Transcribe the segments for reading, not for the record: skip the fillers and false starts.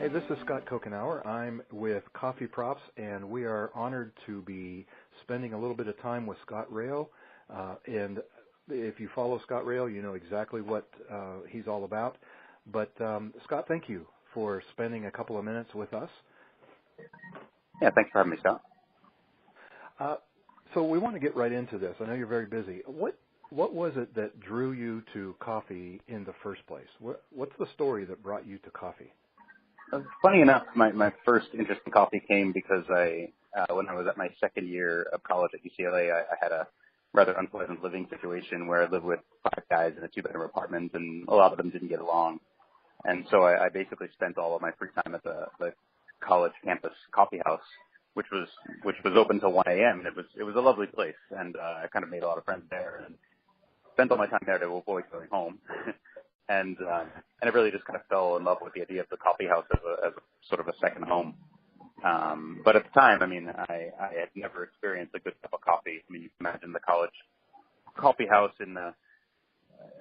Hey, this is Scott Kokenauer. I'm with Coffeeprops, and we are honored to be spending a little bit of time with Scott Rail. And if you follow Scott Rail, you know exactly what he's all about. But Scott, thank you for spending a couple of minutes with us. Yeah, thanks for having me, Scott. So we want to get right into this. I know you're very busy. What was it that drew you to coffee in the first place? What's the story that brought you to coffee? Funny enough, my first interest in coffee came because when I was at my second year of college at UCLA, I had a rather unpleasant living situation where I lived with 5 guys in a 2-bedroom apartment, and a lot of them didn't get along. And so I basically spent all of my free time at the college campus coffee house, which was open till 1 a.m. and it was a lovely place, and I kind of made a lot of friends there and spent all my time there to avoid going home. And I really just kind of fell in love with the idea of the coffee house as a sort of a second home. But at the time, I mean, I had never experienced a good cup of coffee. I mean, you can imagine the college coffee house in the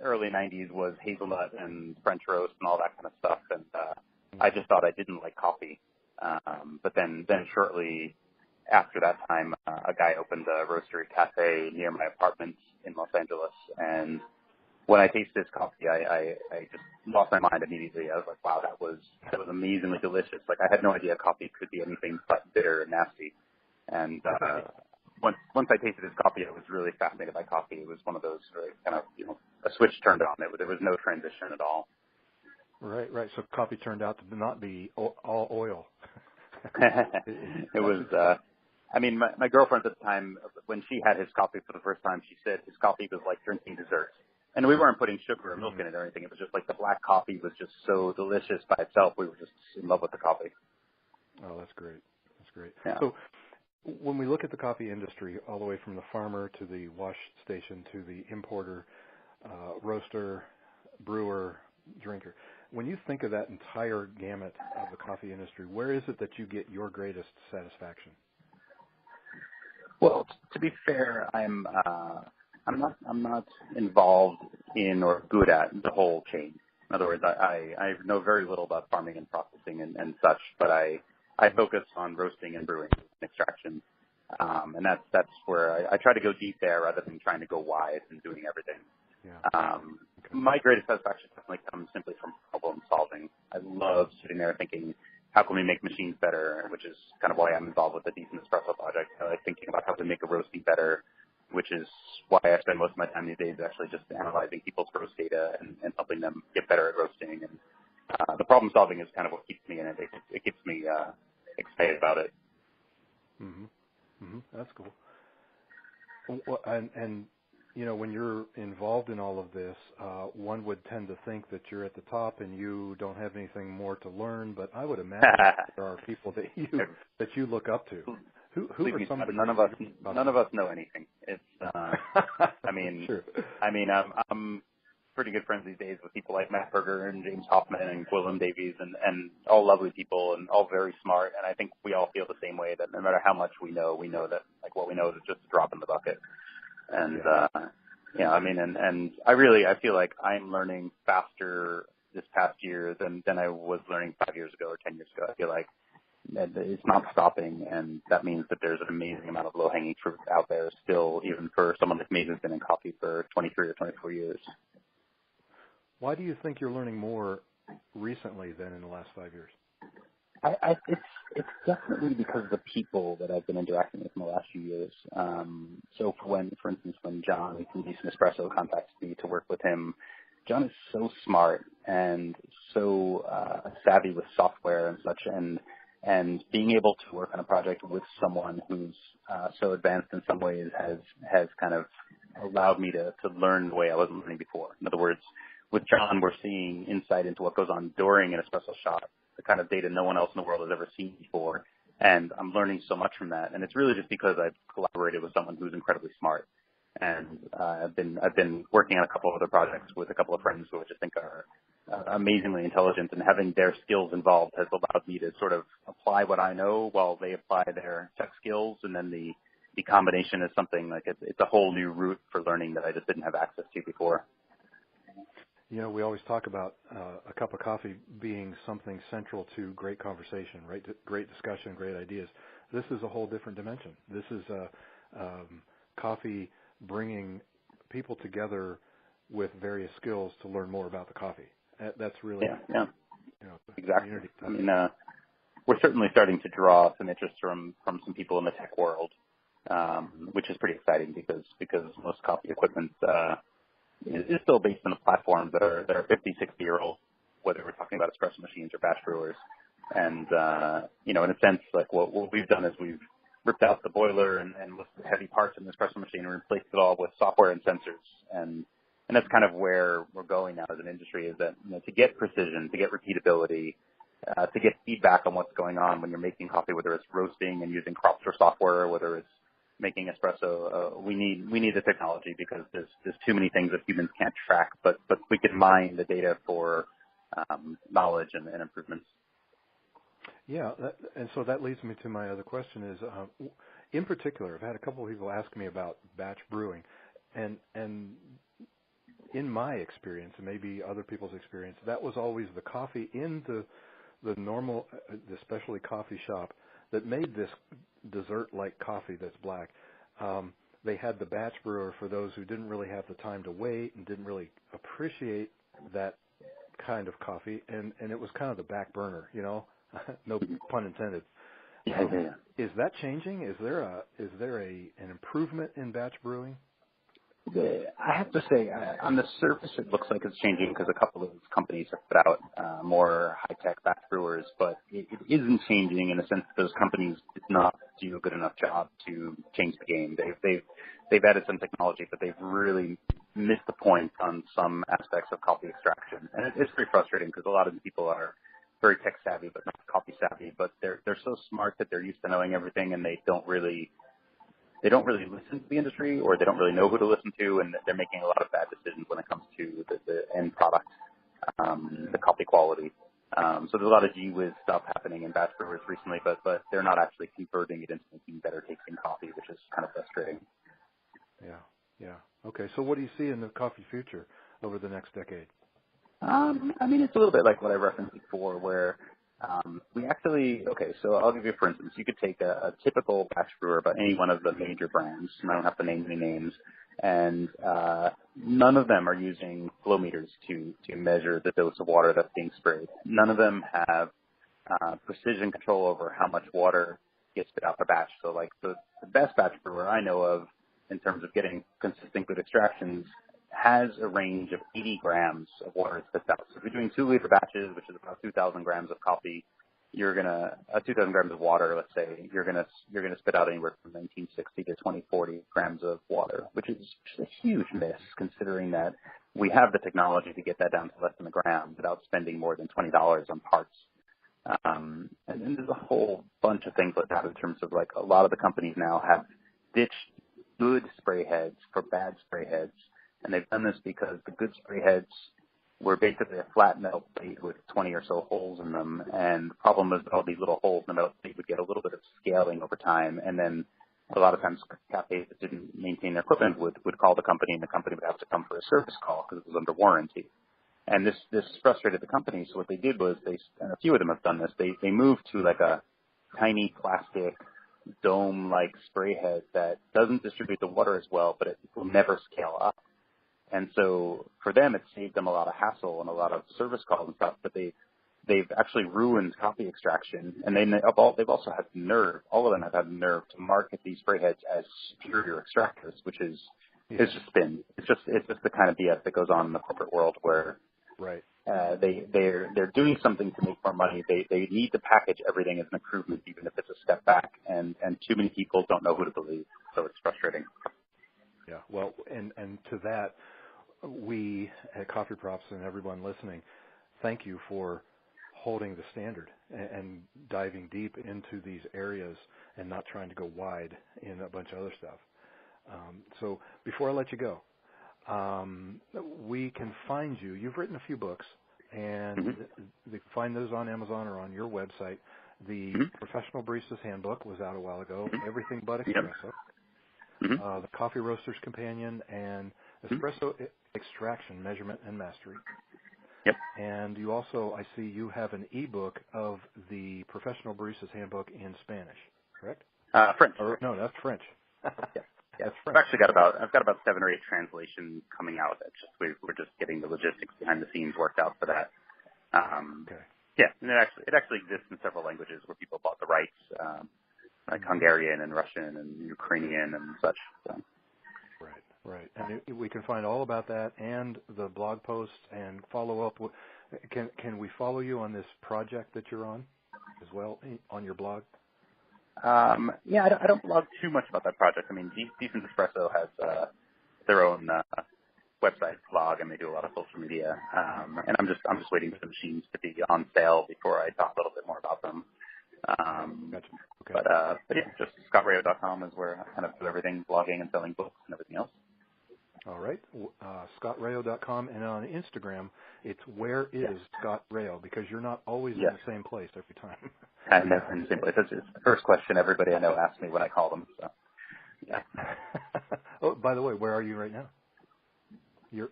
early 90s was hazelnut and French roast and all that kind of stuff. And I just thought I didn't like coffee. But then shortly after that time, a guy opened a roastery cafe near my apartment in Los Angeles. And when I tasted his coffee, I just lost my mind immediately. I was like, wow, that was amazingly delicious. Like, I had no idea coffee could be anything but bitter and nasty. And once I tasted his coffee, I was really fascinated by coffee. It was one of those kind of, a switch turned on. There was no transition at all. Right. So coffee turned out to not be all oil. It was, I mean, my girlfriend at the time, when she had his coffee for the first time, she said his coffee was like drinking dessert. And we weren't putting sugar or milk in it or anything. It was just like the black coffee was just so delicious by itself. We were just in love with the coffee. Oh, that's great. That's great. Yeah. So when we look at the coffee industry, all the way from the farmer to the wash station to the importer, roaster, brewer, drinker, when you think of that entire gamut of the coffee industry, where is it that you get your greatest satisfaction? Well, to be fair, I'm not involved in or good at the whole chain. In other words, I know very little about farming and processing and such, but I focus on roasting and brewing and extraction. And that's where I try to go deep there rather than trying to go wide and doing everything. Yeah. My greatest satisfaction definitely comes simply from problem solving. I love sitting there thinking, how can we make machines better, which is kind of why I'm involved with the Decent Espresso project. I like thinking about how to make a roasting better, which is why I spend most of my time these days actually just analyzing people's roast data and helping them get better at roasting. And the problem solving is kind of what keeps me in it. It keeps me excited about it. That's cool. Well, and when you're involved in all of this, one would tend to think that you're at the top and you don't have anything more to learn. But I would imagine there are people that you look up to. Who are some of none of us know anything. It's Sure. I'm pretty good friends these days with people like Matt Berger and James Hoffman and Gwilym Davies and all lovely people and all very smart. And I think we all feel the same way, that no matter how much we know that like what we know is just a drop in the bucket. And and I feel like I'm learning faster this past year than I was learning 5 years ago or 10 years ago. I feel like it's not stopping, and that means that there's an amazing amount of low-hanging fruit out there still, even for someone like me who's been in coffee for 23 or 24 years. Why do you think you're learning more recently than in the last 5 years? It's definitely because of the people that I've been interacting with in the last few years. So for instance, when John from Decent Espresso contacted me to work with him, John is so smart and so savvy with software and such, and being able to work on a project with someone who's so advanced in some ways has kind of allowed me to learn the way I wasn't learning before. In other words, with John, we're seeing insight into what goes on during an espresso shot, the kind of data no one else in the world has ever seen before. And I'm learning so much from that. And it's really just because I've collaborated with someone who's incredibly smart. And I've been working on a couple of other projects with a couple of friends who I just think are amazingly intelligent, and having their skills involved has allowed me to sort of apply what I know while they apply their tech skills. And then the combination is something like it's a whole new route for learning that I just didn't have access to before. We always talk about a cup of coffee being something central to great conversation, right? Great discussion, great ideas. This is a whole different dimension. This is coffee bringing people together with various skills to learn more about the coffee. That's really Exactly. community. I mean, we're certainly starting to draw some interest from some people in the tech world, which is pretty exciting because most coffee equipment is still based on the platforms that are 50, 60-year-old, whether we're talking about espresso machines or batch brewers. And, in a sense, like what we've done is we've ripped out the boiler and listed heavy parts in the espresso machine and replaced it all with software and sensors. And that's kind of where we're going now as an industry, is that, to get precision, to get repeatability, to get feedback on what's going on when you're making coffee, whether it's roasting and using crops or software, or whether it's making espresso, we need the technology, because there's too many things that humans can't track, but we can mine the data for knowledge and improvements. Yeah, and so that leads me to my other question is, in particular, I've had a couple of people ask me about batch brewing, and in my experience, and maybe other people's experience, that was always the coffee in the normal, the specialty coffee shop that made this dessert-like coffee that's black. They had the batch brewer for those who didn't really have the time to wait and didn't really appreciate that kind of coffee, and it was kind of the back burner, no pun intended. Yeah. Is that changing? Is there an improvement in batch brewing? I have to say, on the surface, it looks like it's changing because a couple of companies have put out more high-tech batch brewers, but it isn't changing in the sense that those companies did not do a good enough job to change the game. They've added some technology, but they've really missed the point on some aspects of coffee extraction, and it's pretty frustrating because a lot of the people are very tech savvy, but not coffee savvy. But they're so smart that they're used to knowing everything, and they don't really listen to the industry, or they don't really know who to listen to, and they're making a lot of bad decisions when it comes to the end product, the coffee quality. So there's a lot of gee-whiz stuff happening in batch brewers recently, but they're not actually converting it into making better tasting coffee, which is kind of frustrating. Yeah. Okay, so what do you see in the coffee future over the next decade? It's a little bit like what I referenced before, where so I'll give you, for instance, you could take a typical batch brewer about any one of the major brands, and I don't have to name any names, and none of them are using flow meters to measure the dose of water that's being sprayed. None of them have precision control over how much water gets spit out per batch. So like the best batch brewer I know of in terms of getting consistent good extractions has a range of 80 grams of water it spits out. So if you're doing 2-liter batches, which is about 2,000 grams of coffee, 2,000 grams of water, let's say, you're gonna spit out anywhere from 1960 to 2040 grams of water, which is just a huge miss, considering that we have the technology to get that down to less than a gram without spending more than $20 on parts. And there's a whole bunch of things like that in terms of, like, a lot of the companies now have ditched good spray heads for bad spray heads. And they've done this because the good spray heads were basically a flat metal plate with 20 or so holes in them. And the problem is all these little holes in the metal plate would get a little bit of scaling over time. And then a lot of times cafes that didn't maintain their equipment would call the company, and the company would have to come for a service call because it was under warranty. And this frustrated the company. So what they did was and a few of them have done this, they moved to like a tiny plastic dome-like spray head that doesn't distribute the water as well, but it will never scale up. And so for them, it saved them a lot of hassle and a lot of service calls and stuff, but they've actually ruined coffee extraction. And they've also had the nerve, all of them have had the nerve to market these spray heads as superior extractors, which is just spin. It's just the kind of BS that goes on in the corporate world where right. They're doing something to make more money. They need to package everything as an improvement, even if it's a step back. And too many people don't know who to believe, so it's frustrating. Yeah, well, and to that, we at Coffeeprops and everyone listening, thank you for holding the standard and diving deep into these areas and not trying to go wide in a bunch of other stuff. So before I let you go, we can find you. You've written a few books, and they can find those on Amazon or on your website. The Professional Barista's Handbook was out a while ago. Everything But Espresso. The Coffee Roaster's Companion, and Extraction, Measurement, and Mastery. Yep. And you also, I see you have an ebook of the Professional Barista's Handbook in Spanish, correct? French. Or, no, that's French. Yeah. That's I've French. actually I've got about 7 or 8 translations coming out. It's just we're just getting the logistics behind the scenes worked out for that. Okay. Yeah, and it actually exists in several languages where people bought the rights, like Hungarian and Russian and Ukrainian and such. So. Right, right. And we can find all about that and the blog posts and follow up. Can we follow you on this project that you're on as well on your blog? Yeah, I don't blog too much about that project. I mean, Decent Espresso has their own website, blog, and they do a lot of social media. And I'm just waiting for the machines to be on sale before I talk a little bit more about them. Gotcha. Okay. But yeah, just scottrayo.com is where I kind of do everything, blogging and selling books and everything else. All right. scottrayo.com, and on Instagram, it's where is Scott Rayo, because you're not always in the same place every time. I'm never in the same place. It's the first question everybody I know asks me when I call them. So, yeah. Oh, by the way, where are you right now?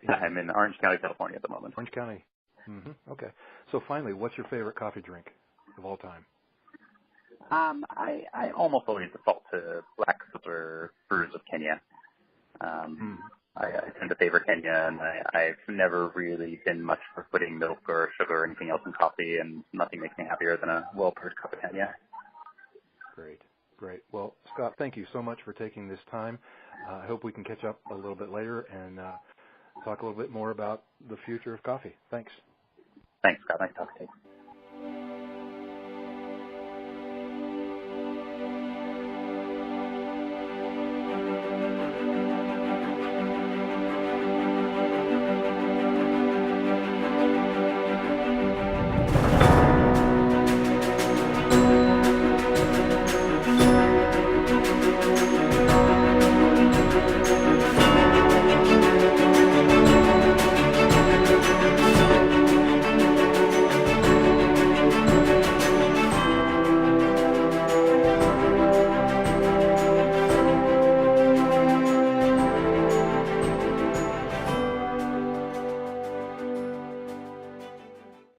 I'm in Orange County, California at the moment. Orange County. Okay. So finally, what's your favorite coffee drink of all time? I almost always default to black filter brews of Kenya. I tend to favor Kenya, and I've never really been much for putting milk or sugar or anything else in coffee, and nothing makes me happier than a well-brewed cup of Kenya. Great, great. Well, Scott, thank you so much for taking this time. I hope we can catch up a little bit later and talk a little bit more about the future of coffee. Thanks. Thanks, Scott. Nice talking to you.